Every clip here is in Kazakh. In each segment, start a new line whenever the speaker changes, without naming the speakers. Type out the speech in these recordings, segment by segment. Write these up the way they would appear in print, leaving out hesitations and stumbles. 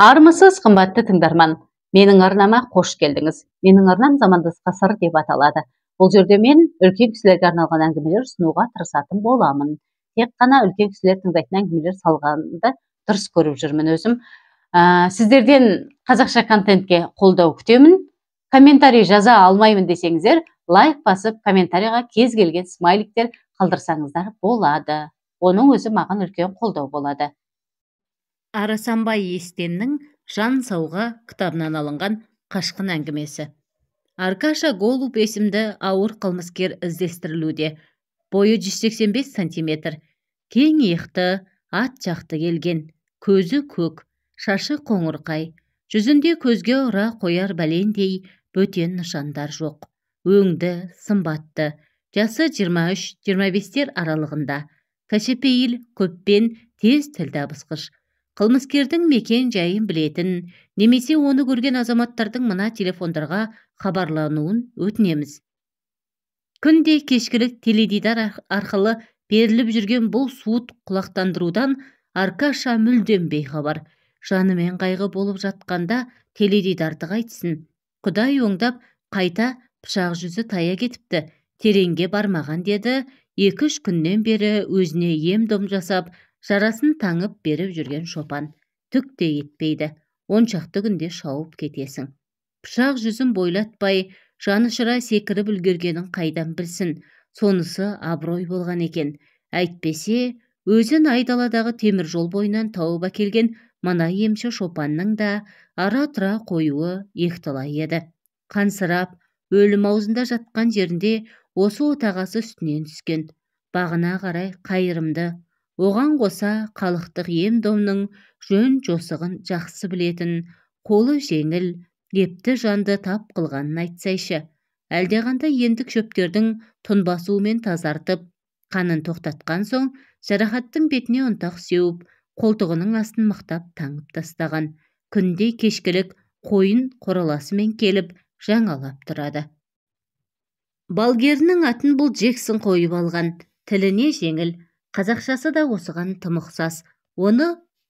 Армысыз, қымбатты тыңдарман. Менің арнама қош келдіңіз. Менің арнам Замандасқа сыр деп аталады. Бұл жерде мен үлкен кісілерге арналған әңгімелер ұсынуға тырысатын боламын. Тек қана үлкен кісілер тыңдайтын әңгімелер салғанды дұрыс көріп жүрмін өзім. Сіздерден қазақша контентке қолдау күтемін. Комментарий жаза алмаймын десеңіздер, лайк басып, комментарийға кез келген смайликтер қалдырсаңыздар болады. Оның өзі маған үлкен қолдау болады.
Арасанбай Естеннің «Жан сауға» кітабынан алынған қашқын әңгімесі. Аркаша Голуб есімді ауыр қылмыскер іздестірілуде. Бойы 185 сантиметр. Кең иықты, ат жақты келген. Көзі көк, шашы қоңырқай. Жүзінде көзге ұра қояр бәлендей бөтен нышандар жоқ. Өңді, сымбатты. Жасы 23-25 аралығында. Кішіпейіл, көппен тез тіл табысқыш. Қылмыскердің мекен жайын білетін, немесе оны көрген азаматтардың мына телефондарға хабарлануын өтінеміз. Күнде кешкілік теледидар арқылы беріліп жүрген бұл суыт құлақтандырудан Аркаша мүлдем бейхабар. Жанымен қайғы болып жатқанда теледидарды қайтсын. Құдай оңдап қайта пышақ жүзі тая кетіпті. Тереңге бармаған деді. 2-3 күннен бері өзіне ем-дом жасап, жарасын таңып беріп жүрген шопан. Түк те етпейді. 10 шақты күнде шауып кетесің. Пышақ жүзін бойлатпай, жанышыра секіріп үлгергенін қайдан білсін. Сонысы абырой болған екен. Әйтпесе, өзін айдаладағы темір жол бойынан тауып әкелген мына емші шопанның да ара-тұра қоюы ектілай еді. Қансырап, өлім аузында жатқан жерінде осы отағасы үстінен түскен. Бағына қарай қайырымды. Оған қоса халықтық ем-домның жөн жосығын жақсы білетін, қолы жеңіл, епті жанды тап қылғанын айтсайшы. Әлдеқандай ендік шөптердің тұнбасуымен тазартып, қанын тоқтатқан соң, жарақаттың бетіне ұнтақ сеуіп, қолтығының астын мықтап таңып тастаған. Күнде кешкілік қойын қораласымен келіп жаңалап тұрады. Балгерінің атын бұл Джексон қойып алған. Тіліне жеңіл. Қазақшасы да осыған тым ұқсас. Оны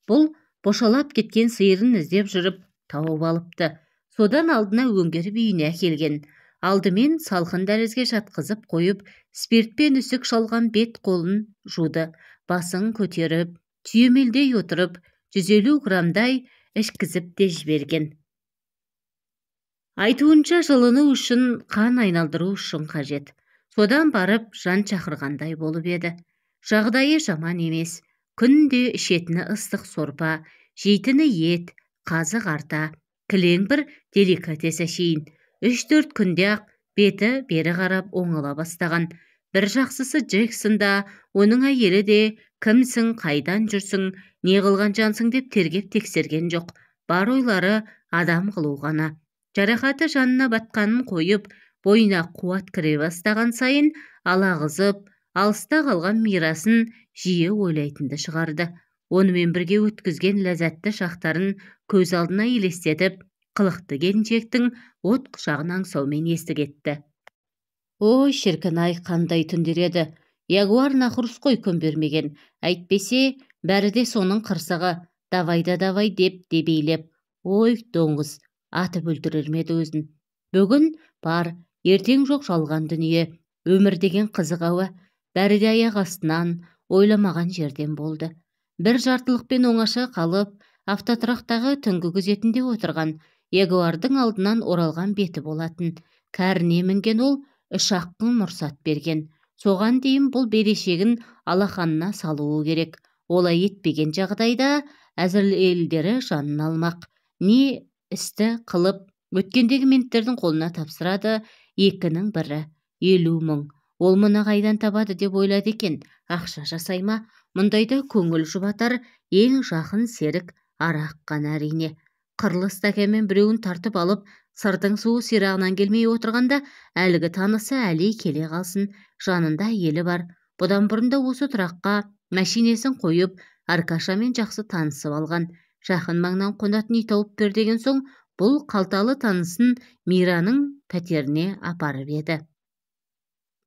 бұл бошалап кеткен сиырын іздеп жүріп тауып алыпты. Содан алдына өңгеріп үйіне әкелген. Алдымен салқын дәлізге жатқызып қойып, спиртпен үсік шалған бет қолын жуды. Басын көтеріп, түйемелдей отырып, 150 грамдай ішкізіп де жіберген. Айтуынша жылыну үшін қан айналдыру үшін қажет. Содан барып жан шақырғандай болып еді. Жағдайы жаман емес. Күнде ішетіні ыстық сорпа, жейтіні ет, қазы қарта, кілең бір деликатес әшейін. 3-4 күнде ақ беті бері қарап оңала бастаған. Бір жақсысы Джексонда, оның әйелі де кімсің, қайдан жүрсің, не қылған жансың деп тергеп тексерген жоқ. Бар ойлары адам қылу ғана. Жарақаты жанына батқанын қойып, бойына қуат кіре бастаған сайын алағызып, алыста қалған мирасын жиі ойлайтынды шығарды. Онымен бірге өткізген ләззатты шақтарын көз алдына елестетіп, қылықты келіншектің от құшағын аңсаумен есі кетті. Ой, шіркін-ай, қандай түндер еді. Ягуар нақұрыс қой көнбермеген. Әйтпесе, бәрі де соның қырсығы. Давай деп дебейлеп. Ой, доңыз, атып өлтірер ме еді өзін. Бүгін бар, ертең жоқ жалған дүние. Өмір деген қызық ауа. Бәрі де аяқ астынан, ойламаған жерден болды. Бір жартылықпен оңаша қалып, автотұрақтағы түнгі күзетінде отырған Ягуардың алдынан оралған беті болатын. Кәріне мінген ол 3 аққын мұрсат берген. Соған дейін бұл берешегін алақанына салуы керек. Олай етпеген жағдайда әзірлелдері жанын алмақ. Не істі қылып, өткендегі менттердің қолына тапсырады. 2-ның бірі 50 мың. Ол мұны қайдан табады деп ойлады екен. Ақша жасай ма? Мұндайда көңіл жұбатар ең жақын серік арақ қана әрине. Қырлы стаканмен біреуін тартып алып, сырдың суы сирағынан келмей отырғанда, әлгі танысы әлі келе қалсын. Жанында әйелі бар. Бұдан бұрында осы тұраққа мәшинесін қойып, Аркашамен жақсы танысып алған. Жақын маңнан қонатын үй тауып бер деген соң, бұл қалталы танысын Мираның пәтеріне апарып еді.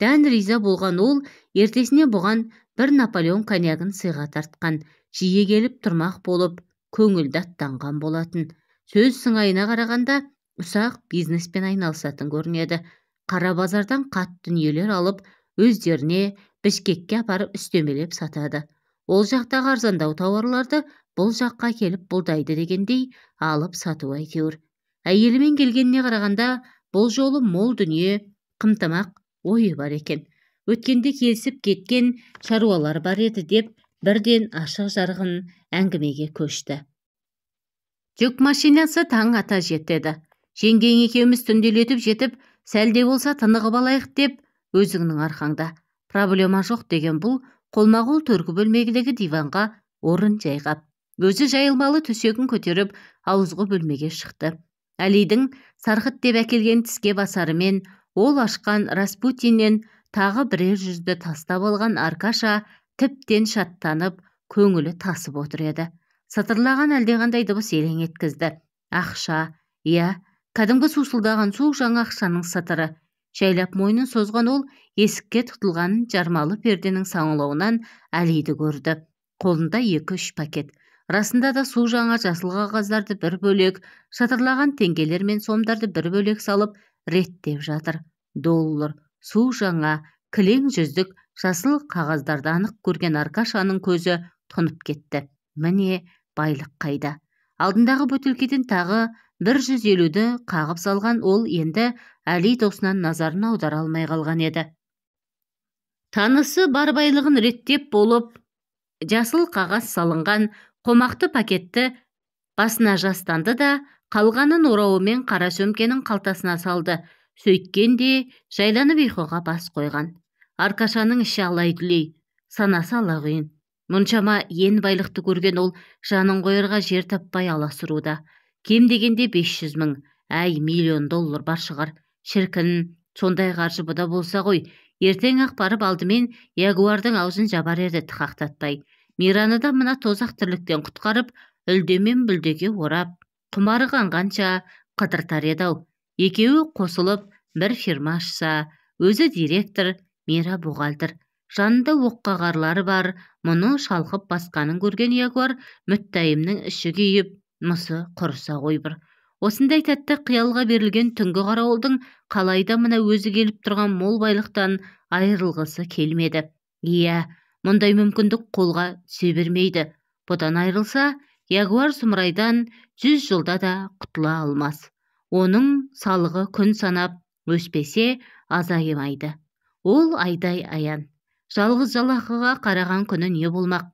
Дән риза болған ол, ертесіне бұған бір Наполеон коньягын сыйға тартқан. Жиі келіп тұрмақ болып, көңілді аттанған болатын. Сөз сыңайына қарағанда ұсақ бизнеспен айналысатын көрінеді. Қара базардан қат дүниелер алып, өздеріне Бішкекке апарып үстемелеп сатады. Ол жақтағы арзандау тауарларды бұл жаққа келіп бұлдайды дегендей алып сату әйтеуір. Әйелімен келгеніне қарағанда бұл жолы мол дүние қымтамақ ойы бар екен. Өткенде келісіп кеткен шаруалар бар еді деп бірден ашық жарғын әңгімеге көшті. Жүк машинасы таң ата жетеді. Жеңгең екеуміз түнделетіп жетіп, сәлде болса тынығып алайық деп өзіңнің арқаңда. Проблема жоқ деген бұл қолма-қол төргі бөлмедегі диванға орын жайғап, өзі жайылмалы төсегін көтеріп ауызғы бөлмеге шықты. Әлидің сарқыт деп әкелген тіске басарымен ол ашқан Распутиннен тағы бірер жүзді тастап алған Аркаша тіптен шаттанып, көңілі тасып отыр еді. Сатырлаған әлдеқандай дыбыс елең еткізді. Ақша, кәдімгі сусылдаған су жаңа ақшаның сатыры. Жайлап мойнын созған ол есікке тұтылған жармалы перденің саңылауынан Әлиді көрді. Қолында 2-3 пакет. Расында да су жаңа жасыл қағаздарды бір бөлек, шатырлаған теңгелер мен сомдарды бір бөлек салып реттеп жатыр. Доллар, су жаңа, кілең жүздік жасыл қағаздарды анық көрген Аркашаның көзі тұнып кетті. Міне байлық қайда. Алдындағы бөтелкеден тағы 150-ді қағып салған ол енді Әли досынан назарын аудара алмай қалған еді. Танысы бар байлығын реттеп болып, жасыл қағаз салынған қомақты пакетті басына жастанды да, қалғанын орауымен қара сөмкенің қалтасына салды. Сөйткенде жайланып ұйқыға бас қойған. Аркашаның іші алай-дүлей, санасы алақұйын. Мұншама ен байлықты көрген ол жанын қойырға жер таппай аласыруда. Кем дегенде 500 мың, $1 миллион бар шығар. Шіркін, сондай қаржы бұда болса ғой, ертең ақ барып алдымен ягуардың аузын жабар еді тықақтатпай. Мираны да мына тозақ тірліктен құтқарып, үлдемен бүлдеге орап, құмары қанғанша қыдыртар еді-ау. Екеуі қосылып бір фирма ашса, өзі директор, Мира бухгалтер. Жанында оққағарлары бар, мұны шалқып басқанын көрген ягуар мүттайымның іші күйіп, мысы құрыса ғой бір. Осындай тәтті қиялға берілген түнгі қарауылдың қалайда мына өзі келіп тұрған мол байлықтан айырылғысы келмеді. Мұндай мүмкіндік қолға түсе бермейді. Бұдан айырылса, ягуар сұмырайдан 100 жылда да құтыла алмас. Оның салығы күн санап өспесе азайымайды. Ол айдай аян. Жалғыз жалақыға қараған күні не болмақ?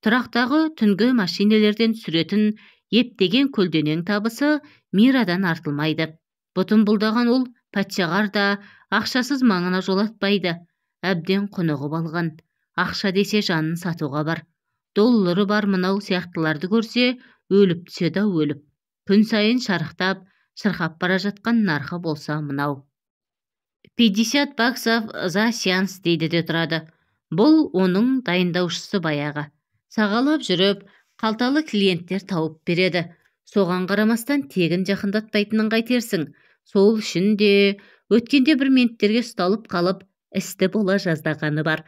Тұрақтағы түнгі машинелерден сүретін ептеген көлденең табысы Мирадан артылмайды. Бұтын бұлдаған ол пәтшағар да ақшасыз маңына жолатпайды. Әбден құнығып алған. Ақша десе жанын сатуға бар. Доллары бар мынау сияқтыларды көрсе, өліп түседі өліп. Күн сайын шарықтап, шырқап бара жатқан нарқы болса мынау. 50 баксов за сеанс дейді де тұрады. Бұл оның дайындаушысы баяғы. Сағалап жүріп, қалталы клиенттер тауып береді. Соған қарамастан тегін жақындатпайтынын қайтерсің. Сол үшін де өткенде бір менттерге ұсталып қалып, істі бола жаздағаны бар.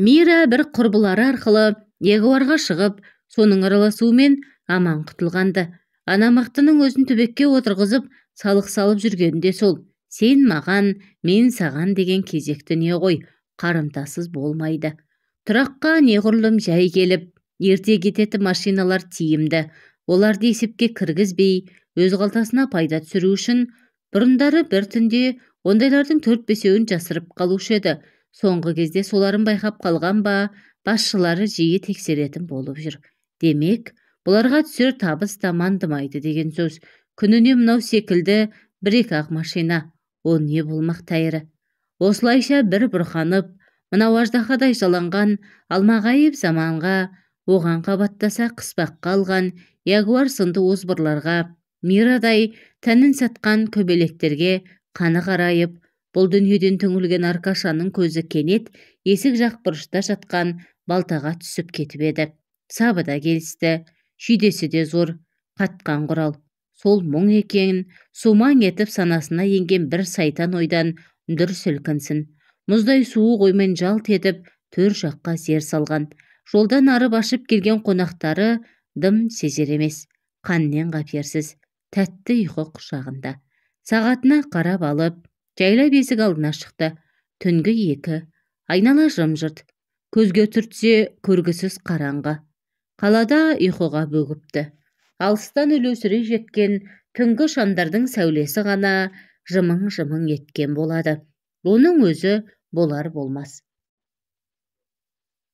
Мира бір құрбылары арқылы ягуарға шығып, соның араласуымен аман құтылғанды. Анамақтының өзін төбекке отырғызып, салық салып жүргенде сол. Сен маған, мен саған деген кезекті не ғой, қарымтасыз болмайды. Тұраққа неғұрлым жай келіп, ерте кететін машиналар тиімді. Оларды есепке кіргізбей, өз қалтасына пайда түсіру үшін бұрындары бір түнде ондайлардың 4-5-еуін жасырып қалушы еді. Соңғы кезде соларын байқап қалған ба, басшылары жиі тексеретін болып жүр. Демек, бұларға түсер табыс та мандымайды деген сөз. Күніне мынау секілді 1-2 ақ машина. О не болмақ тәйірі. Осылайша бір бұрқанып, мынау аждахадай жаланған алмағайып заманға, оған қабаттаса қыспаққа алған ягуар сынды озбырларға, Мирадай тәнін сатқан көбелектерге қаны қарайып, бұл дүниеден түңілген Аркашаның көзі кенет есік жақ бұрышта жатқан балтаға түсіп кетіп еді. Сабы да келісті, шүйдесі де зор, қатқан құрал. Сол мұң екен, сумаң етіп санасына енген бір сайтан ойдан дүр сілкінсін. Мұздай суық оймен жалт етіп, төр жаққа зер салған. Жолдан арып ашып келген қонақтары дым сезер емес, қаннен қаперсіз, тәтті ұйқы құшағында. Сағатына қарап алып, жайлап есік алдына шықты. Түнгі 2, айнала жым-жырт, көзге түртсе көргісіз қараңғы. Қалада ұйқыға бөгіпті. Алыстан өлеусірей жеткен түнгі шамдардың сәулесі ғана жымың-жымың еткен болады. Оның өзі болар болмас.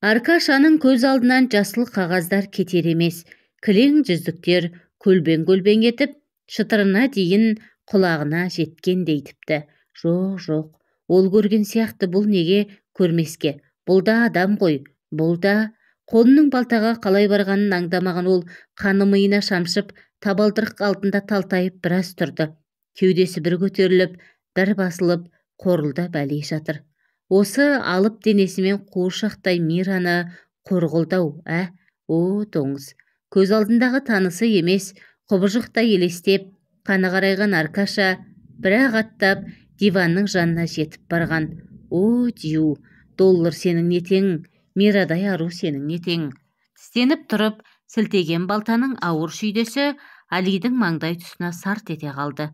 Аркашаның көз алдынан жасыл қағаздар кетер емес, кілең жүздіктер көлбең-көлбең етіп, шытырына дейін құлағына жеткендей тіпті. Жоқ, ол көрген сияқты бұл неге көрмеске? Бұл да адам ғой, бұл да... Қолының балтаға қалай барғанын аңдамаған ол қаны миына шамшып, табалдырық алдында талтайып біраз тұрды. Кеудесі бір көтеріліп, бір басылып, қорылда бәлей жатыр. Осы алып денесімен қуыршақтай Мираны қорғылдау, О, доңыз. Көз алдындағы танысы емес, құбыжықтай елестеп, қаны қарайған Аркаша бір-ақ аттап диванның жанына жетіп барған. О, дию, доллар сенің нетең, Мирадай ару сенің нетең. Тістеніп тұрып, сілтеген балтаның ауыр шүйдесі Алидың маңдай тұсына сарт ете қалды.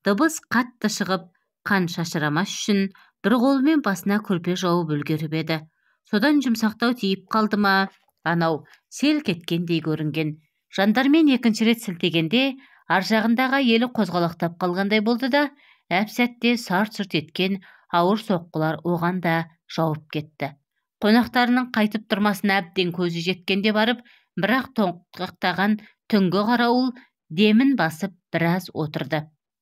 Дыбыс қатты шығып, қан шашырамас үшін бір қолымен басына көрпе жауып үлгеріп еді. Содан жұмсақтау тиіп қалды ма, анау селк еткендей көрінген. Жандармен екінші рет сілтегенде, ар жағындағы елі қозғалақтап қалғандай болды да, әп-сәтте сарт-сұрт еткен ауыр соққылар оған да жауып кетті. Қонақтарының қайтып тұрмасына әбден көзі жеткенде барып, бірақ тоңқақтаған түнгі қарауыл демін басып біраз отырды.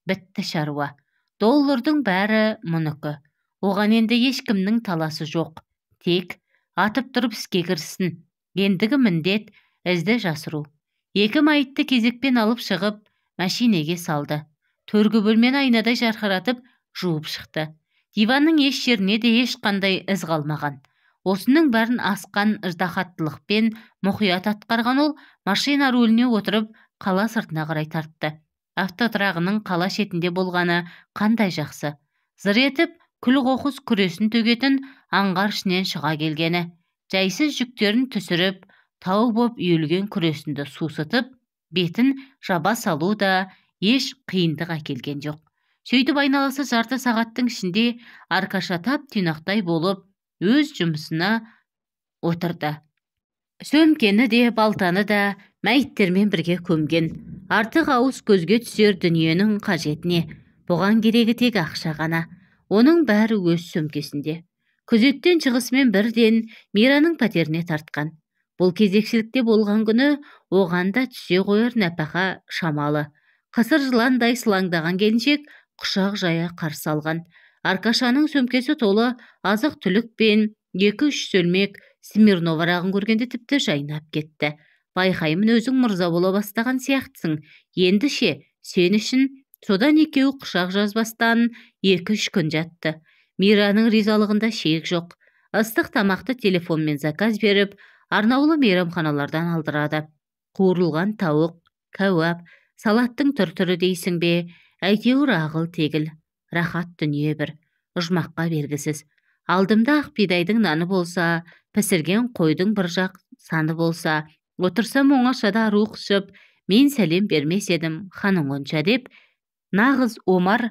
Бітті шаруа. Доллардың бәрі мұныкі. Оған енді ешкімнің таласы жоқ. Тек атып тұрып іске кірсін. Ендігі міндет ізді жасыру. 2 майытты кезекпен алып шығып, мәшинеге салды. Төргі бөлмені айнадай жарқыратып жуып шықты. Диванның еш жеріне де ешқандай із қалмаған. Осының бәрін асқан ыждахаттылықпен мұқият атқарған ол машина руліне отырып қала сыртына қарай тартты. Автотұрағының қала шетінде болғаны қандай жақсы. Зыр етіп күл-қоқыс күресін төгетін аңғар ішінен шыға келгені. Жайсыз жүктерін түсіріп, тау боп үйілген күресінді сусытып, бетін жаба салу да еш қиындық әкелген жоқ. Сөйтіп айналасы жарты сағаттың ішінде Аркаша тап-тұйнақтай болып өз жұмысына отырды. Сөмкені де, балтаны да мәйіттермен бірге көмген. Артық ауыз көзге түсер дүниенің қажетіне. Бұған керегі тек ақша ғана. Оның бәрі өз сөмкесінде. Күзеттен шығысымен бірден Мираның пәтеріне тартқан. Бұл кезекшілікте болған күні оған да түсе қойыр нәпақа шамалы. Қысыр жыландай сылаңдаған келіншек құшақ жая қарсы алған. Аркашаның сөмкесі толы азық түлік пен 2-3 сөлмек Смирнов арағын көргенде тіпті жайнап кетті. Байқаймын өзің мырза бола бастаған сияқтысың. Енді ше, сен үшін. Содан екеуі құшақ жазбастан 2-3 күн жатты. Мираның ризалығында шек жоқ. Ыстық тамақты телефонмен заказ беріп, арнаулы мейрамханалардан алдырады. Қуырылған тауық, кәуап, салаттың түр-түрі дейсің бе, әйтеуір ағыл тегіл. Рахат дүние бір, ұжмаққа бергісіз. Алдымда ақ бидайдың наны болса, пісірген қойдың бір жақ саны болса, отырсам оңашада ару құшып, мен сәлем бермес едім ханың онша деп, нағыз Омар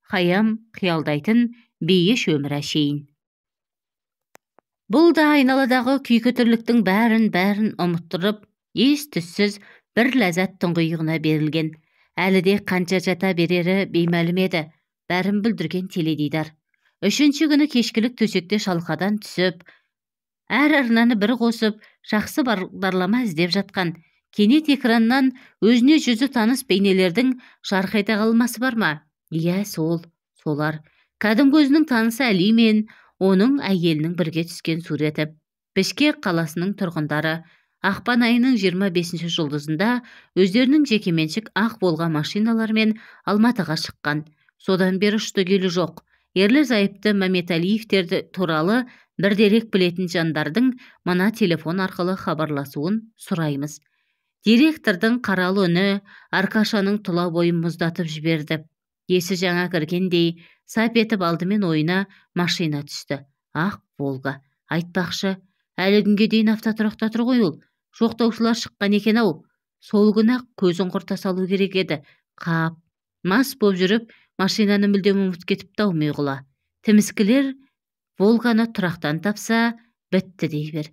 Хайам қиялдайтын бейеш өмір әшейін. Бұл да айналадағы күйкі тірліктің бәрін ұмыттырып, ес-түссіз бір ләззат тұңғиығына берілген. Әлі де қанша жата берері беймәлім еді. Бәрін бүлдірген теледидар. 3-ші күні кешкілік төсекте шалқадан түсіп, әр арнаны бір қосып, жақсы бағдарлама іздеп жатқан. Кенет экраннан өзіне жүзі таныс бейнелердің жарқ ете қалмасы бар ма? Иә, солар. Кәдімгі өзінің танысы Әли мен оның әйелінің бірге түскен суреті. Бішкек қаласының тұрғындары ақпан айының 25-ші жұлдызында өздерінің жекеменшік ақ волга машиналармен Алматыға шыққан. Содан бері ұшты-келі жоқ. Ерлі-зайыпты Мәметәлиевтерді туралы бір дерек білетін жандардың мына телефон арқылы хабарласуын сұраймыз. Директордың қаралы үні Аркашаның тұла бойын мұздатып жіберді. Есі жаңа кіргендей, сап етіп алдымен ойына машина түсті. Ақ Волга. Айтпақшы, әлі күнге дейін автотұрақта тұр ғой ол. Жоқтаушылар шыққан екен ау. сол күні-ақ көзін құрта салу керек еді. Қап, мас боп жүріп, машинаны мүлдем ұмытып кетіпті-ау миғұла. Тіміскілер Волганы тұрақтан тапса, бітті дей бер.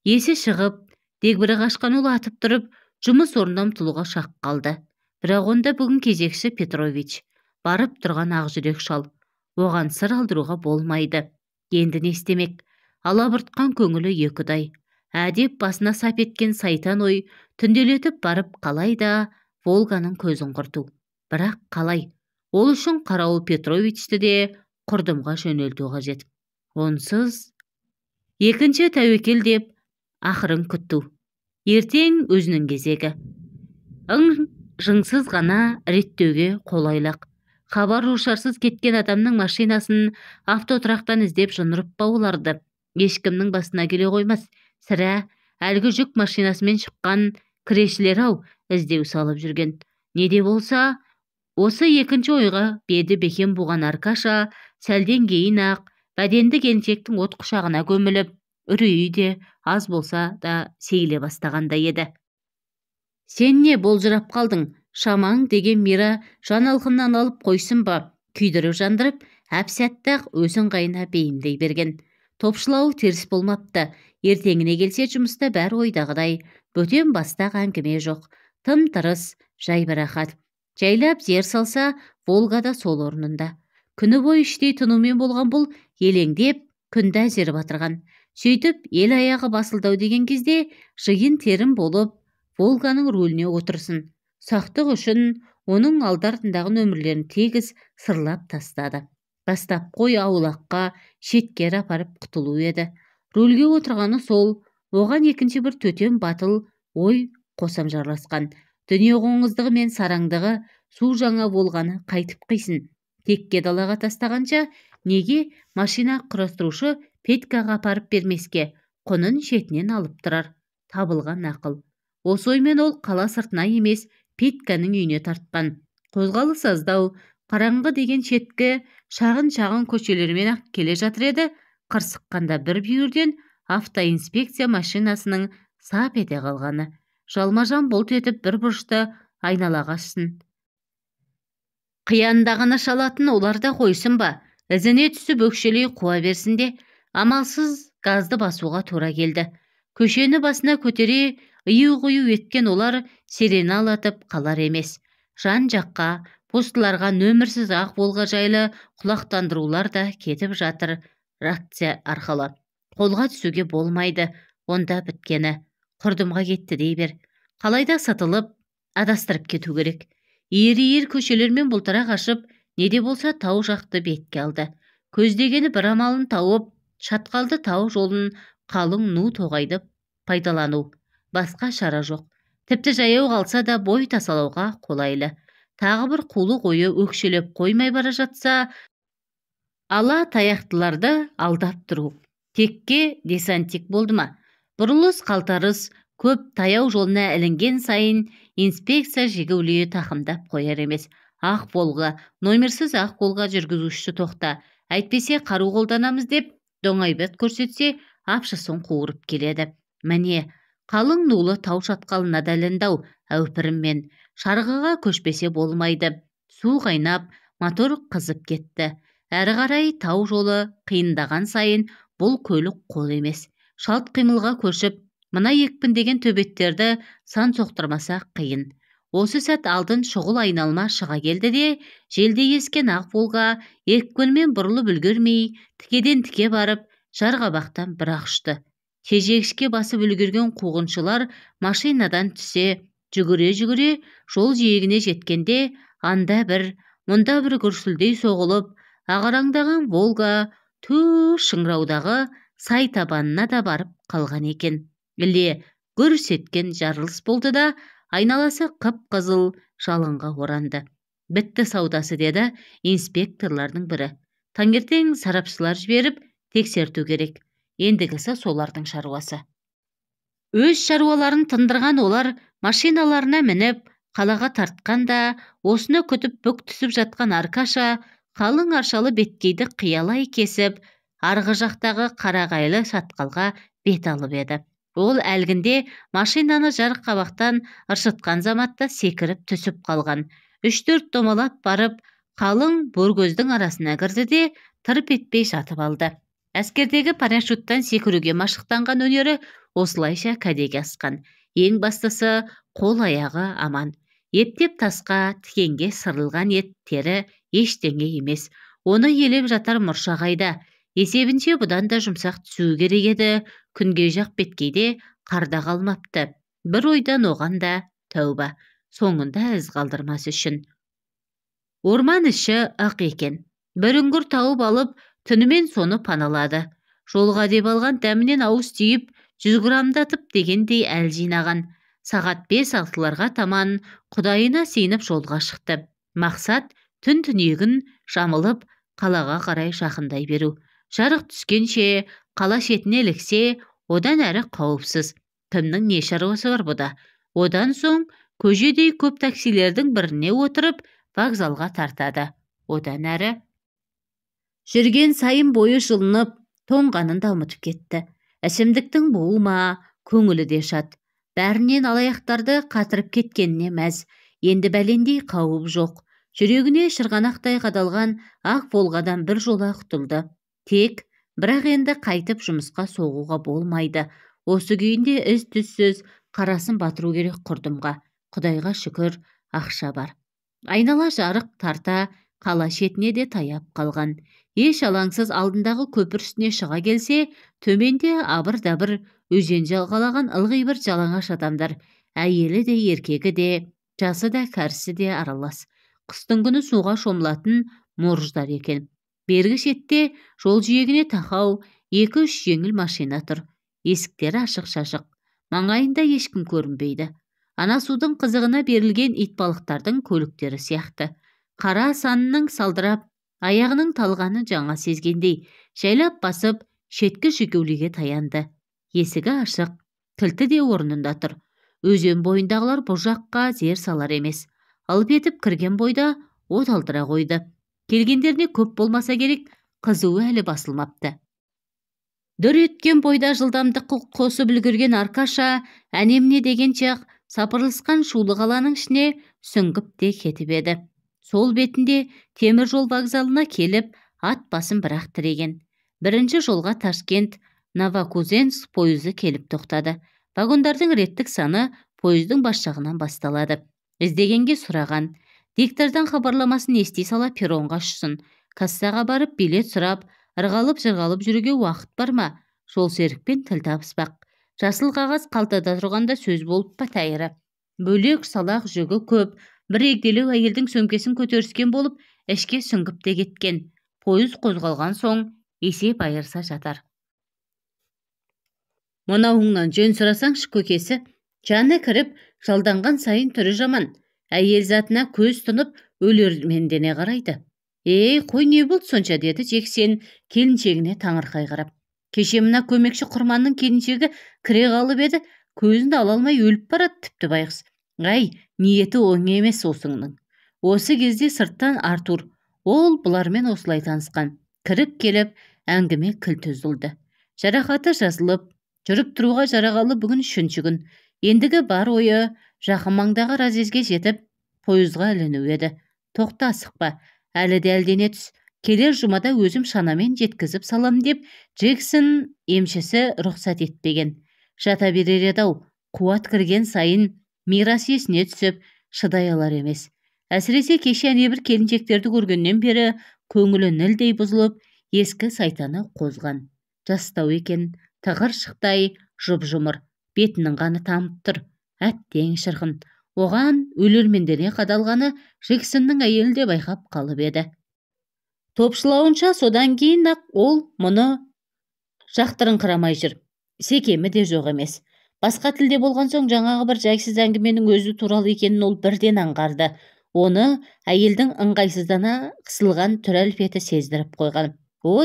Есі шығып, дегбірі қашқан ол атып тұрып, жұмыс орнына ұмтылуға шақ қалды. Бірақ онда бүгін кезекші Петрович, барып тұрған ақжүрек шал. Оған сыр алдыруға болмайды. Енді не істемек? Алабұртқан көңілі екідай. Әдеп басына сап еткен сайтан ой түнделетіп барып қалай да Волганың көзін құрту. Бірақ қалай? Ол үшін қарауыл Петровичті де құрдымға жөнелту қажет. Онсыз екінші тәуекел деп ақырын күтту. Ертең өзінің кезегі. Жыңсыз ғана реттеуге қолайлық. Хабар-ошарсыз кеткен адамның машинасын автотұрақтан іздеп жынырып оларды. Ешкімнің басына келе қоймас. Сірә, әлгі жүк машинасымен шыққан кірешілер-ау іздеу салып жүрген. Не де болса, осы екінші ойға беді бекем буған Аркаша сәлден кейін-ақ бәденді келіншектің от құшағына көміліп, үрейі де аз болса да сейіле бастағандай еді. Сен не болжырап қалдың? Шамаң деген Мира жан алқымнан алып қойсын ба? Күйдіріп жандырып, әп-сәттақ өзін қайына бейімдей берген. Топшылау теріс болмапты. Ертеңіне келсе жұмыста бәрі ойдағыдай. Бөтен бастақ әңгіме жоқ. Тым-тырыс, жайбарақат. Жайлап зер салса, Волгада сол орнында. Күні бойы іштей тынумен болған бұл елеңдеп, күнді әзер батырған. Сөйтіп, ел аяғы басылдау деген кезде жиын терім болып, Волганың рөліне отырсын. Сақтық үшін оның алдартындағы нөмірлерін тегіз сырлап тастады. Бастап қой аулаққа шеткер апарып құтылу еді. Рөлге отырғаны сол, оған екінші бір төтем батыл ой қосам жарласқан. Дүние қоңыздығы мен сараңдығы су жаңа болғаны қайтып қисын. Текке далаға тастағанша, неге машина құрастырушы Петькаға апарып бермеске, құнын шетінен алып тұрар. Табылған ақыл. Осы оймен ол қала сыртына емес, Петьканың үйіне тартқан. Қозғалыс аздау, қараңғы деген шеткі шағын-шағын көшелермен-ақ келе жатыр еді. Қырсыққанда бір бүйірден автоинспекция машинасының сап ете қалғаны. Жалма-жан болт етіп бір бұрышта айналаға ұшсын. Қияндағыны шалатын олар да қойсын ба? Ізіне түсіп өкшелей қуа берсін де. Амалсыз газды басуға тура келді. Көшені басына көтере ию-ғию еткен олар сирена алатып қалар емес. Жан-жаққа, постыларға нөмірсіз ақ Волга жайлы құлақтандырулар да кетіп жатыр рация арқылы. Қолға түсуге болмайды, онда біткені. Құрдымға кетті дей бер. Қалайда сатылып, адастырып кету керек. Ері-ер көшелермен бұлтыра қашып, неде болса тау жақты бетке алды. Көздегені бір амалын тауып, шатқалды тау жолын қалың ну тоғайды пайдалану. Басқа шара жоқ. Тіпті жаяу қалса да бой тасалауға қолайлы. Тағы бір қулық ойы өкшелеп қоймай бара жатса, ала таяқтыларды алдап тұру. Текке десантик болды ма? Бұрылыс қалтарыс көп таяу жолына ілінген сайын инспекция жегеулейі тақымдап қояр емес. Ақ Волга, номерсіз ақ Волга жүргізуші тоқта. Әйтпесе қару қолданамыз деп доңайбет көрсетсе, апшысын қуырып келеді. Міне, қалың нулы тау шатқалына дәліндау әупіріммен шарғыға көшпесе болмайды. Су қайнап, мотор қызып кетті. Әрі қарай тау жолы қиындаған сайын бұл көлік қол емес. Шалт қимылға көшіп, мына екпіндеген төбеттерді сан соқтырмаса қиын. Осы сәт алдын шұғыл айналма шыға келді де, желде ескен ақ Волга екпінмен бұрылып үлгермей, тікеден тіке барып, жарғабақтан бір-ақ ұшты. Тежегішке басып үлгерген қуғыншылар машинадан түсе, жүгіре-жүгіре жол жиегіне жеткенде, анда бір, мұнда бір күрсілдей соғылып, ағараңдаған Волга ту шыңыраудағы сай табанына да барып қалған екен. Іле гүрс еткен жарылыс болды да, айналасы қып-қызыл жалынға оранды. Бітті саудасы деді инспекторлардың бірі. Таңертең сарапшылар жіберіп тексерту керек. Ендігісі солардың шаруасы. Өз шаруаларын тындырған олар машиналарына мініп, қалаға тартқанда, осыны күтіп бүк түсіп жатқан Аркаша қалың аршалы беткейді қиялай кесіп, арғы жақтағы қарағайлы шатқалға бет алып еді. Ол әлгінде машинаны жарық қабақтан ыршытқан заматта секіріп түсіп қалған. 3-4 домалап барып, қалың боргөздің арасына кірді де тырп етпей жатып алды. Әскердегі парашюттан секіруге машықтанған өнері осылайша кәдеге асқан. Ең бастысы қол аяғы аман. Ептеп тасқа, тікенге сырылған ет тері ештеңе емес. Оны елеп жатар мұрша қайда. Есебінше бұдан да жұмсақ түсу керек еді. Күнге жақ беткейде қарда қалмапты. Бір ойдан оған да тәуба. Соңында із қалдырмас үшін. Орман іші ақ екен. Бір үңгір тауып алып, түнімен соны паналады. Жолға деп алған дәмінен ауыз түйіп, 100 грамдатып дегендей әл жинаған. Сағат 5-6-ларға таман құдайына сеніп жолға шықты. Мақсат түн түнегін жамылып, қалаға қарай жақындай беру. Жарық түскенше, қала шетіне іліксе, одан әрі қауіпсіз. Кімнің не шаруасы бар бұда? Одан соң көжедей көп таксилердің біріне отырып, вокзалға тартады. Одан әрі жүрген сайын бойы жылынып, тоңғанын да ұмытып кетті. Ішімдіктің буы ма, көңілі де шат. Бәрінен алаяқтарды қатырып кеткеніне мәз. Енді бәлендей қауіп жоқ. Жүрегіне шырғанақтай қадалған ақ волгадан бір жола құтылды. Тек, бірақ енді қайтып жұмысқа соғуға болмайды. Осы күйінде із-түзсіз қарасын батыру керек құрдымға. Құдайға шүкір, ақша бар. Айнала жарық тарта, қала шетіне де таяп қалған. Еш алаңсыз алдындағы көпір үстіне шыға келсе, төменде абыр-дабыр өзен жалғалаған ылғи бір жалаңаш адамдар. Әйелі де, еркегі де, жасы да, кәрісі де аралас. Қыстың күні суға шомылатын морждар екен. Бергі шетте жол жиегіне тақау 2-3 жеңіл машина тұр. Есіктері ашық-шашық. Маңайында ешкім көрінбейді. Ана судың қызығына берілген итбалықтардың көліктері сияқты. Қара санының салдырап, аяғының талғаны жаңа сезгендей, жайлап басып, шеткі жүгеуліге таянды. Есігі ашық, кілті де орнында тұр. Өзен бойындағылар бұл жаққа зер салар емес. Алып етіп кірген бойда от алдыра қойды. Келгендеріне көп болмаса керек, қызуы әлі басылмапты. Дүр еткен бойда жылдамдық қосып үлгерген Аркаша әнемне дегенше сапырылысқан шулы қаланың ішіне сүңгіп те кетіп еді. Сол бетінде темір жол вокзалына келіп, ат басын бірақ тіреген. Бірінші жолға Ташкент Новокузенск пойызы келіп тоқтады. Вагондардың реттік саны пойыздың бас жағынан басталады. Іздегенге сұраған. Диктордан хабарламасын ести сала перронға ұшсын. Кассаға барып билет сұрап, ырғалып-жырғалып жүруге уақыт бар ма? Жол серікпен тіл табыспақ. Жасыл қағаз қалтада тұрғанда сөз болып па тәйірі. Бөлек салақ жүгі көп. Бір егделеу әйелдің сөмкесін көтеріскен болып, ішке сүңгіп те кеткен. Пойыз қозғалған соң есеп айырса жатар. Мынауыңнан жөн сұрасаңшы көкесі. Жаны кіріп, жалданған сайын түрі жаман. Әйел затына көз тұнып, өлермендене қарайды. Қой не болды сонша, деді Жексен келіншегіне таңырқай қарап. Кеше мына көмекші құрманның келіншегі кіре қалып еді, көзін ала алмай өліп барады тіпті байғыз. Ниеті оң емес осыңның. Осы кезде сырттан Артур, ол бұлармен осылай танысқан. Кіріп келіп, әңгіме кілт үзілді. Жарақаты жазылып, жүріп тұруға жарағалы бүгін 3-ші күн. Ендігі бар ойы жақын маңдағы разъезге жетіп, пойызға іліну еді. Тоқта, асықпа, әлі де әлдене түс. Келер жұмада өзім шанамен жеткізіп салам деп, Джексон емшісі рұқсат етпеген. Жата берер еді-ау, қуат кірген сайын мирас есіне түсіп, шыдай алар емес. Әсіресе кеше небір келіншектерді көргеннен бері көңілі нілдей бұзылып, ескі сайтаны қозған. Жастау екен, тығыр шықтай, жұп-жұмыр, бетінің қаны тамып тұр. Әттең шырқын. Оған өлермендене қадалғаны Жексонның әйелі де байқап қалып еді. Топшылауынша содан кейін ол мұны жақтырыңқырамай жүр. Секемі де жоқ емес. Басқа тілде болған соң жаңағы бір жайсыз әңгіменің өзі туралы екенін ол бірден аңғарды. Оны әйелдің ыңғайсыздана қысылған түр әлпеті сездіріп қойған.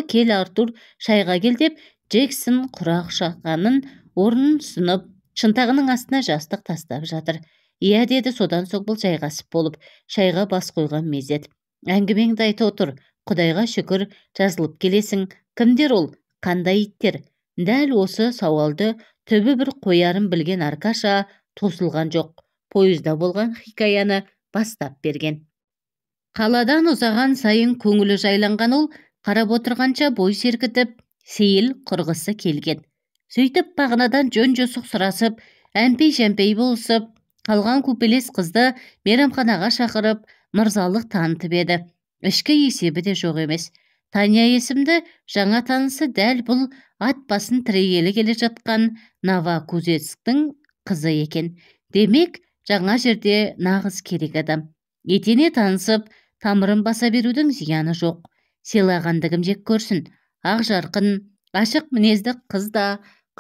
Кел Артур, шайға кел деп, Джексон құрақ шаққанын орнын сынып, шынтағының астына жастық тастап жатыр. Иә, деді, содан соң бұл жайғасып болып, шайға бас қойған мезет. Әңгімеңді айта отыр, Құдайға шүкір, жазылып келесің. Кімдер ол? Қандай иттер? Дәл осы сауалды түбі бір қоярын білген Аркаша тосылған жоқ. Пойызда болған хикаяны бастап берген. Қаладан ұзаған сайын көңілі жайланған ол қарап отырғанша бой серкітіп, сейіл құрғысы келген. Сөйтіп бағанадан жөн-жосық сұрасып, әмпей-жәмпей болысып, қалған купелес қызды мейрамханаға шақырып, мырзалық танытып еді. Ішкі есебі де жоқ емес. Таня есімді жаңа танысы дәл бұл ат басын тірегелі келе жатқан Новокузнецктің қызы екен. Демек, жаңа жерде нағыз керек адам. Етене танысып, тамырын баса берудің зияны жоқ. Сыйлағандығым жек көрсін. Ақ жарқын, ашық мінезді қыз да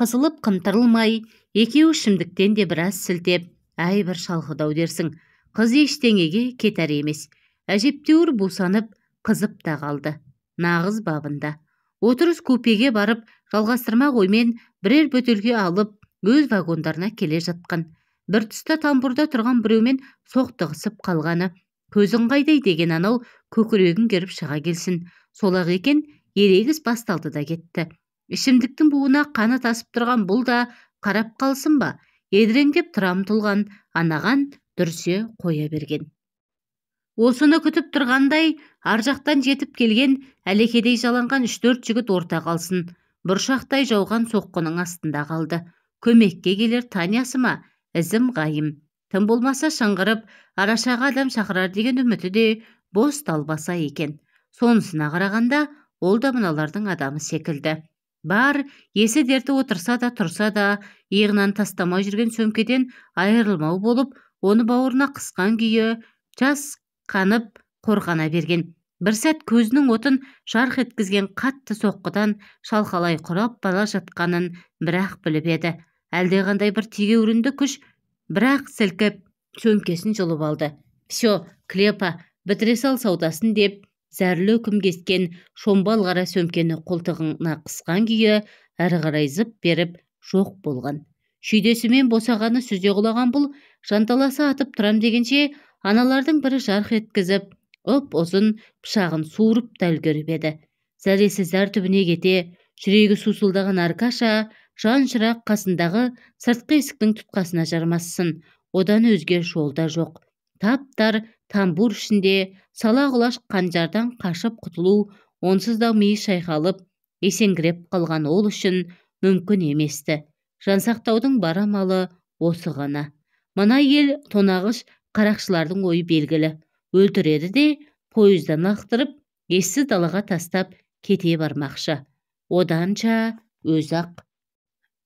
қысылып қымтырылмай, екеуі ішімдіктен де біраз сілтеп, әй бір шалғыдау дерсің. Қыз ештеңеге кетер емес. Әжептәуір бусанып, қызып та қалды. Нағыз бабында. Отырыс купеге барып, жалғастырма оймен бірер бөтелке алып, өз вагондарына келе жатқан. Бір тұста тамбурда тұрған біреумен соқтығысып қалғаны. Көзің қайдай деген анау көкірегін керіп шыға келсін. Солақ екен, ерегіс басталды да кетті. Ішімдіктің буына қаны тасып тұрған бұл да қарап қалсын ба? Едіреңдеп тұра ұмтылған анаған дүрсе қоя берген. Осыны күтіп тұрғандай, аржақтан жетіп келген әлекедей жаланған 3-4 жігіт орта қалсын. Бұршақтай жауған соққының астында қалды. Көмекке келер Танясы ма? Ізім ғайым. Тым болмаса шыңғырып, арашаға адам шақырар деген үміті де бос талбаса екен. Сонысына қарағанда, ол да мыналардың адамы секілді. Бар, есі дерті отырса да тұрса да, иығынан тастамай жүрген сөмкеден айырылмау болып, оны бауырына қысқан күйі, жас қанып қорғана берген. Бір сәт көзінің отын жарқ еткізген қатты соққыдан шалқалай құрап бала жатқанын бірақ біліп еді. Әлдеқандай бір тегеурінді күш бірақ сілкіп сөмкесін жұлып алды. «Все, Клепа, бітіре сал саудасын» деп, зәрлі үкім кескен шомбал қара сөмкені қолтығына қысқан күйі әрі қарай зып беріп жоқ болған. Шүйдесімен босағаны сүзе құлаған бұл жанталаса атып тұрам дегенше аналардың бірі жарқ еткізіп, ұзын пышағын суырып та үлгеріп еді. Зәресі зәр түбіне кете, жүрегі сусылдаған Аркаша жан шырақ қасындағы сыртқы есіктің тұтқасына жармассын. Одан өзге жолда жоқ. Таптар тамбур ішінде сала құлаш қанжардан қашып құтылу, онсыз да миы шайқалып, есеңгіреп қалған ол үшін мүмкін еместі. Жансақтаудың бар амалы осы ғана. Мына ел тонағыш қарақшылардың ойы белгілі. Өлтіреді де, пойыздан лақтырып, ессіз далаға тастап кете бармақшы. Оданша өзақ.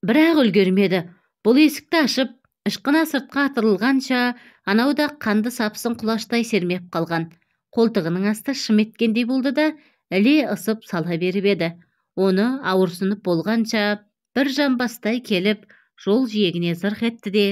Бірақ үлгермеді. Бұл есікті ашып, ышқына сыртқа атырылғанша, анау да қанды сапсын құлаштай сермеп қалған. Қолтығының асты шым еткендей болды да, іле ысып сала беріп еді. Оны ауырсынып болғанша, бір жамбастай келіп, жол жиегіне зырқ етті де,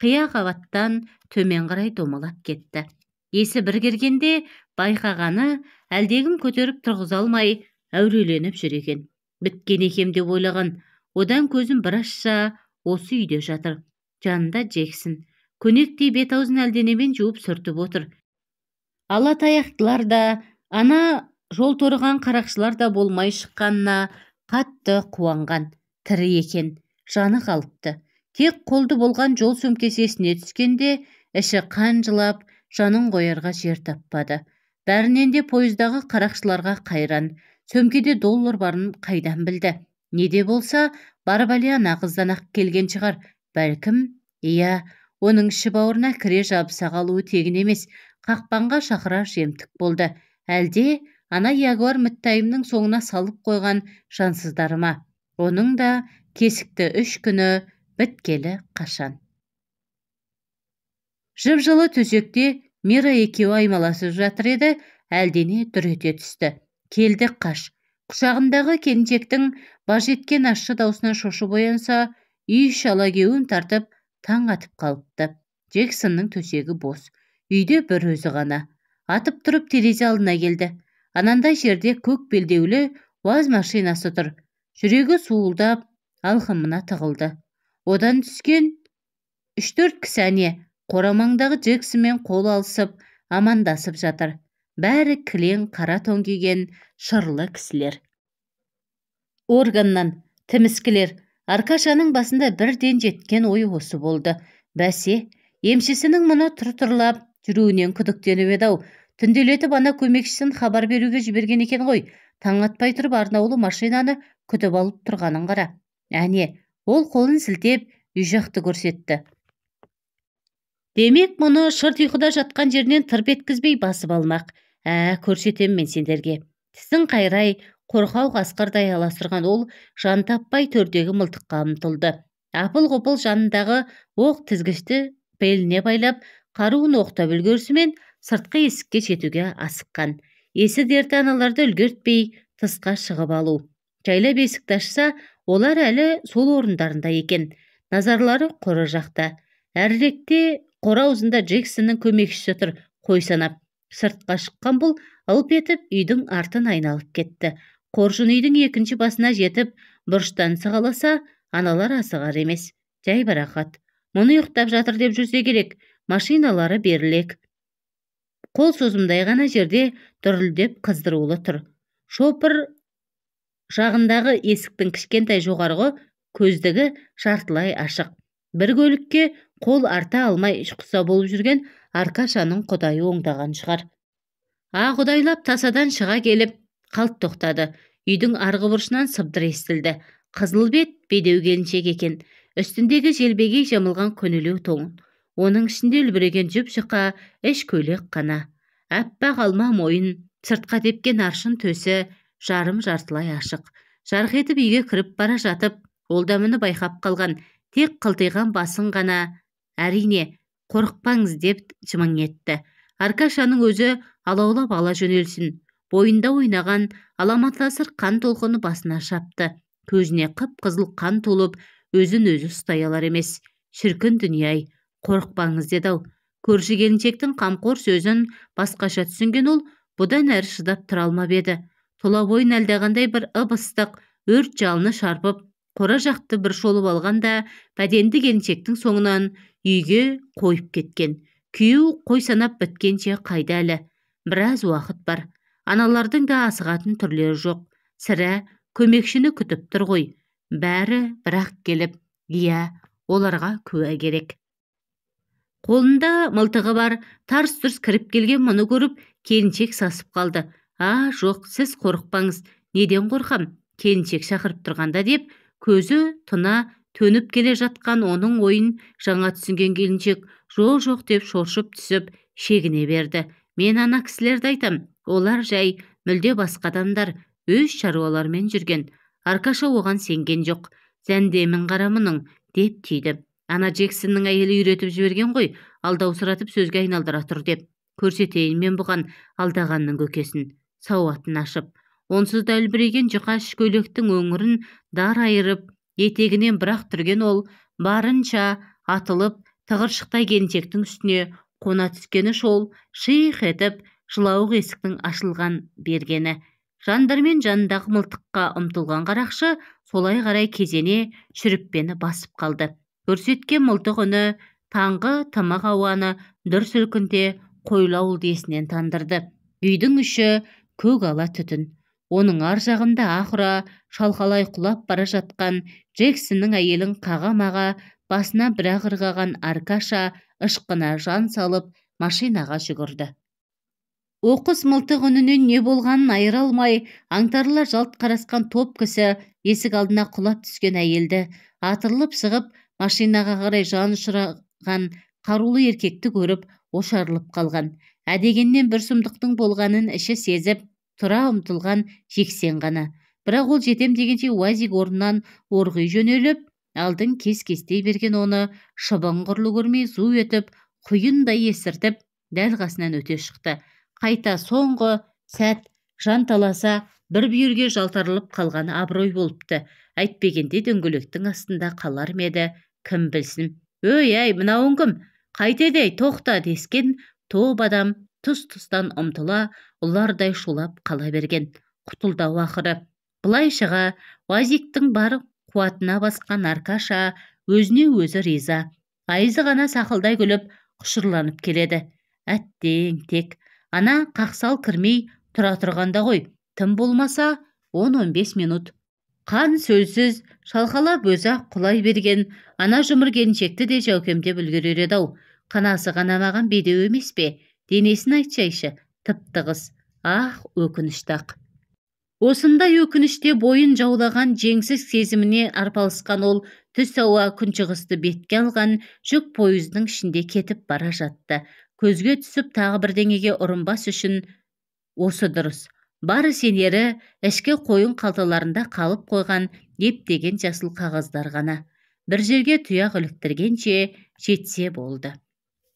қия қабаттан төмен қарай домалап кетті. Есі бір кергенде байқағаны әлдегім көтеріп тұрғыза алмай әуреленіп жүр екен. Біткен екем деп ойлаған. Одан көзін бір ашса, осы үйде жатыр. Жанында Джексон. Көнектей бет-аузын әлденемен жуып сүртіп отыр. Ала таяқтылар да, ана жол торыған қарақшылар да болмай шыққанына қатты қуанған. Тірі екен, жаны қалыпты. Тек қолды болған жол сөмкесі есіне түскенде, іші қан жылап, жанын қоярға жер таппады. Бәрінен де пойыздағы қарақшыларға қайран. Сөмкеде $1 барын қайдан білді? Не де болса, бар бәле ана қыздан-ақ келген шығар. Бәлкім, иә, оның іші бауырына кіре жабыса қалуы тегін емес, қақпанға шақырар жемтік болды. Әлде ана ягуар мүттайымның соңына салып қойған жансыздары ма? Оның да кесікті 3 күні біткелі қашан. Жып-жылы төсекте Мира екеуі аймаласып жатыр еді, әлдене дүр ете түсті. Келді қаш. Құшағындағы келіншектің баж еткен ащы даусынан шошып оянса, үй іші алагеуім тартып, таң атып қалыпты. Джексонның төсегі бос. Үйде бір өзі ғана. Атып тұрып терезе алдына келді. Анандай жерде көк белдеулі УАЗ машинасы тұр. Жүрегі суылдап, алқымына тығылды. Одан түскен 3-4 кісәне қорамаңдағы Джексонмен қол алысып, амандасып жатыр. Бәрі кілең қара тон киген шырлы кісілер. Органнан, тіміскілер, Аркашаның басында бірден жеткен ой осы болды. Бәсе, емшісінің мұны тұр-тұрлап жүруінен күдіктеніп еді-ау. Түнделетіп ана көмекшісін хабар беруге жіберген екен ғой. Таң атпай тұрып арнаулы машинаны күтіп алып тұрғанын қара. Әне, ол қолын сілтеп үй жақты көрсетті. Демек, мұны шырт ұйқыда жатқан жерінен тырп еткізбей басып алмақ. Көрсетем мен сендерге. Тісін қайрай, қорқау қасқырдай аласырған ол жан таппай төрдегі мылтыққа ұмтылды. Апыл-ғұпыл жанындағы оқ тізгішті беліне байлап, қаруын оқтап үлгерісімен сыртқы есікке жетуге асыққан. Есі дерті аналарды үлгертпей тысқа шығып алу. Жайлап есікті ашса, олар әлі сол орындарында екен. Назарлары қора жақта. Әріректе қора аузында Джексонның көмекшісі тұр, қой санап. Сыртқа шыққан бұл ылп етіп үйдің артын айналып кетті. Қоржын үйдің екінші басына жетіп, бұрыштан сығаласа, аналар асығар емес. Жай барақат. Мұны ұйықтап жатыр деп жүрсе керек, машиналары берілек. Қол созымдай ғана жерде дүрілдеп қыздырулы тұр. Шопыр жағындағы есіктің кішкентай жоғарғы көздігі жартылай ашық. Бір көлікке қол арта алмай ішқұса болып жүрген Аркашаның құдайы оңдаған шығар. Құдайлап тасадан шыға келіп, қалт тоқтады. Үйдің арғы бұрышынан сыбдыр естілді. Қызыл бет бедеу келіншек екен. Үстіндегі желбегей жамылған көнелеу тоң. Оның ішінде үлбіреген жүп-жұқа іш көйлек қана. Аппақ алма мойын, сыртқа тепкен аршын төсі, жарым жартылай ашық. Жарқ етіп үйге кіріп бара жатып, ол да мұны байқап қалған. Тек қылтиған басын ғана. Әрине, қорықпаңыз деп жымың етті. Аркашаның өзі алаулап ала жөнелсін. Бойында ойнаған аламатласыр қан толқыны басына шапты. Көзіне қып-қызыл қан толып, өзін өзі ұстай алар емес. Шіркін дүние-ай, қорықпаңыз деді-ау. Көрші келіншектің қамқор сөзін басқаша түсінген ол, бұдан әрі шыдап тұра алмап еді. Тұла бойын әлдеқандай бір ып-ыстық өрт жалыны шарпып, қора жақты бір шолып алғанда, бәденді келіншектің соңынан үйге қойып кеткен. Күйеу қой санап біткенше қайда әлі. Біраз уақыт бар. Аналардың да асығатын түрлері жоқ. Сірә көмекшіні күтіп тұр ғой. Бәрі бірақ келіп, оларға куә керек. Қолында мылтығы бар, тарс-тұрс кіріп келген мұны көріп, келіншек сасып қалды. Жоқ, сіз қорықпаңыз. Неден қорқам? Келіншек шақырып тұрғанда деп, көзі тұна төніп келе жатқан оның ойын жаңа түсінген келіншек жоқ деп шоршып түсіп, шегіне берді. Мен ана кісілерді айтам, олар жай мүлде басқа адамдар, өз шаруалармен жүрген. Аркаша оған сенген жоқ. Зәндемін қарамының деп түйді. Ана Джексонның әйелі үйретіп жіберген ғой, алдаусыратып сөзге айналдыра тұр деп. Көрсетейін мен бұған алдағанның көкесін. Сауатын ашып, онсыз да үлбіреген жұқа іш көйлектің өңірін дар айырып, етегінен бірақ түрген ол, барынша атылып, тығыршықтай келіншектің үстіне қона түскені шол, шиқ етіп, жылауық есіктің ашылған бергені. Жандармен жанындағы мылтыққа ұмтылған қарақшы солай қарай кезене шүріппені басып қалды. Көрсеткен мылтық үні таңғы тымық ауаны дүр сілкінде қойлауыл есінен тандырды. Үйдің іші көк ала түтін. Оның ар жағында ақыра шалқалай құлап бара жатқан Джексонның әйелін қаға-маға басына бірақ ырғаған Аркаша ышқына жан салып машинаға жүгірді. Оқыс мылтық үнінен не болғанын айыра алмай, аңтарыла жалт қарасқан топ кісі есік алдына құлап түскен әйелді атырылып шығып, машинаға қарай жан ұшыраған қарулы еркекті көріп, ошарылып қалған. Әдегеннен бір сұмдықтың болғанын іші сезіп, тұра ұмтылған Жексен ғана. Бірақ ол жетем дегенше УАЗик орнынан орғи жөнеліп, алдын кес-кестей берген оны шыбын құрлы көрмей зу етіп, құйындай есіртіп, дәл қасынан өте шықты. Қайта соңғы сәт жанталаса бір бүйірге жалтарылып қалғаны абырой болыпты. Әйтпегенде дөңгелектің астында қалар ма еді, кім білсін. Ай, мынауың кім? Қайтеді, тоқта дескен топ адам тұс-тұстан ұмтыла, ұлардай шулап қала берген. Құтылдау ақыры. Бұлайшыға УАЗиктің бар қуатына басқан Аркаша өзіне өзі риза. Айызы ғана сақылдай күліп, құшырланып келеді. Әттең тек. Ана қақсал кірмей тұра тұрғанда ғой, тым болмаса 10-15 минут. Қан сөзсіз шалқалап өзі-ақ құлай берген ана жұмыр келіншекті де жәукемдеп үлгерер еді-ау. Қанасы қанамаған бедеу емес пе? Денесін айтшайшы, тып-тығыз. Ах, өкінішті-ақ. Осындай өкініште бойын жаулаған жеңсіз сезіміне арпалысқан ол түс ауа күншығысты бетке алған жүк пойыздың ішінде кетіп бара жатты. Көзге түсіп тағы бірдеңеге ұрынбас үшін осы дұрыс. Бары сенері ішкі қойын қалталарында қалып қойған ептеген жасыл қағаздар ғана. Бір жерге тұяқ іліктіргенше жетсе болды.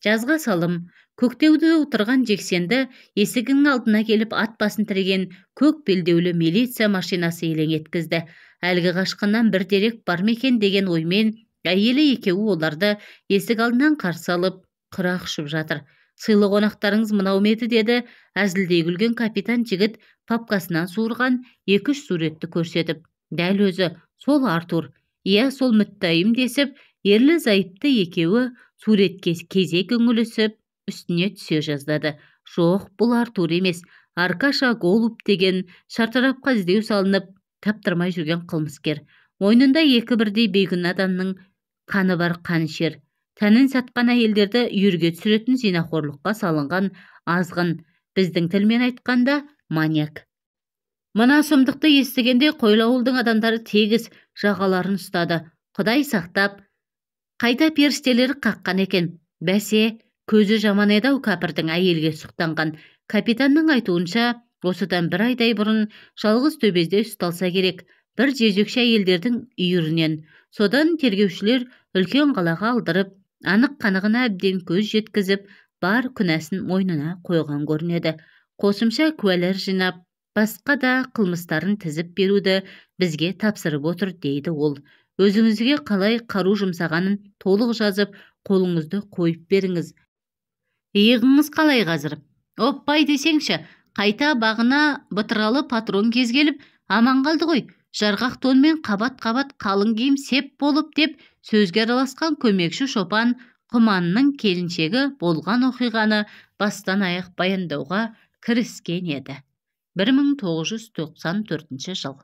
Жазға салым, көктеуді отырған жексенді есігінің алдына келіп ат басын тіреген көк белдеулі милиция машинасы елең еткізді. Әлгі қашқыннан бір дерек бар ма екен деген оймен әйелі екеуі оларды есік алдынан қарсы алып құрақ ұшып жатыр. Сыйлы қонақтарыңыз мынау ма еді деді әзілдей күлген капитан жігіт папкасынан суырған 2-3 суретті көрсетіп. Дәл өзі, сол Артур. Иә, сол мүттайым десіп, ерлі зайыпты екеуі суретке кезек үңілісіп үстіне түсе жаздады. Жоқ, бұл Артур емес, Аркаша Голуб деген шартарапқа іздеу салынып таптырмай жүрген қылмыскер. Мойнында 2 бірдей бейкүнә адамның қаны бар қанішер. Тәнін сатқан әйелдерді үйірге түсіретін зинақорлыққа салынған азғын, біздің тілмен айтқанда маньяк. Мына сұмдықты естігенде Қойлауылдың адамдары тегіс жағаларын ұстады. Құдай сақтап, қайта періштелері қаққан екен. Бәсе, көзі жаман еді-ау кәпірдің әйелге сұқтанған. Капитанның айтуынша, осыдан 1 айдай бұрын жалғыз төбезде ұсталса керек, бір жезөкше әйелдердің үйірінен. Содан тергеушілер үлкен қалаға алдырып, анық қанығына әбден көз жеткізіп, бар күнәсін мойнына қойған көрінеді. Қосымша куәлер жинап, басқа да қылмыстарын тізіп беруді бізге тапсырып отыр дейді ол. Өзіңізге қалай қару жұмсағанын толық жазып, қолыңызды қойып беріңіз. Иығыңыз қалай қазір? Оппай десеңші, қайта бағына бытыралы патрон кез келіп, аман қалды ғой. Жарғақ тонмен қабат-қабат қалың киім сеп болып деп сөзге араласқан көмекші шопан Құманның келіншегі болған оқиғаны бастан аяқ баяндауға кіріскен еді. 1994 жыл.